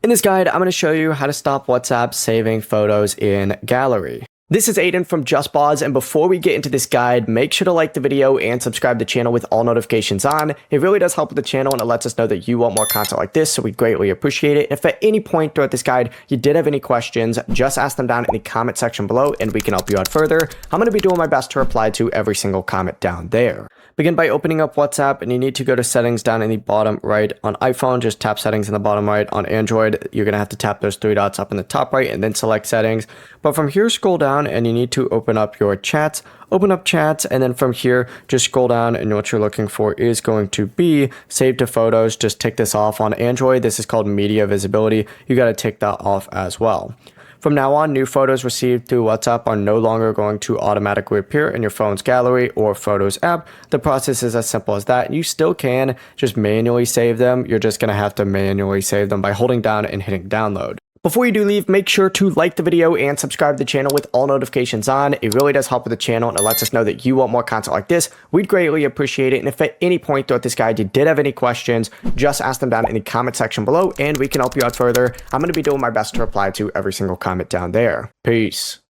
In this guide, I'm going to show you how to stop WhatsApp saving photos in gallery. This is Aiden from JustPause, and before we get into this guide, make sure to like the video and subscribe to the channel with all notifications on. It really does help with the channel and it lets us know that you want more content like this, so we greatly appreciate it. If at any point throughout this guide you did have any questions, just ask them down in the comment section below and we can help you out further. I'm going to be doing my best to reply to every single comment down there. Begin by opening up WhatsApp, and you need to go to settings down in the bottom right. On iPhone, just tap settings in the bottom right. On Android, you're going to have to tap those three dots up in the top right and then select settings. But from here, scroll down and you need to open up your chats. Open up chats, and then from here, just scroll down, and what you're looking for is going to be save to photos. Just tick this off. On Android, this is called media visibility. You got to tick that off as well. From now on, new photos received through WhatsApp are no longer going to automatically appear in your phone's gallery or Photos app. The process is as simple as that. You still can just manually save them. You're just going to have to manually save them by holding down and hitting download. Before you do leave, make sure to like the video and subscribe to the channel with all notifications on. It really does help with the channel and it lets us know that you want more content like this. We'd greatly appreciate it. And if at any point throughout this guide you did have any questions, just ask them down in the comment section below and we can help you out further. I'm going to be doing my best to reply to every single comment down there. Peace.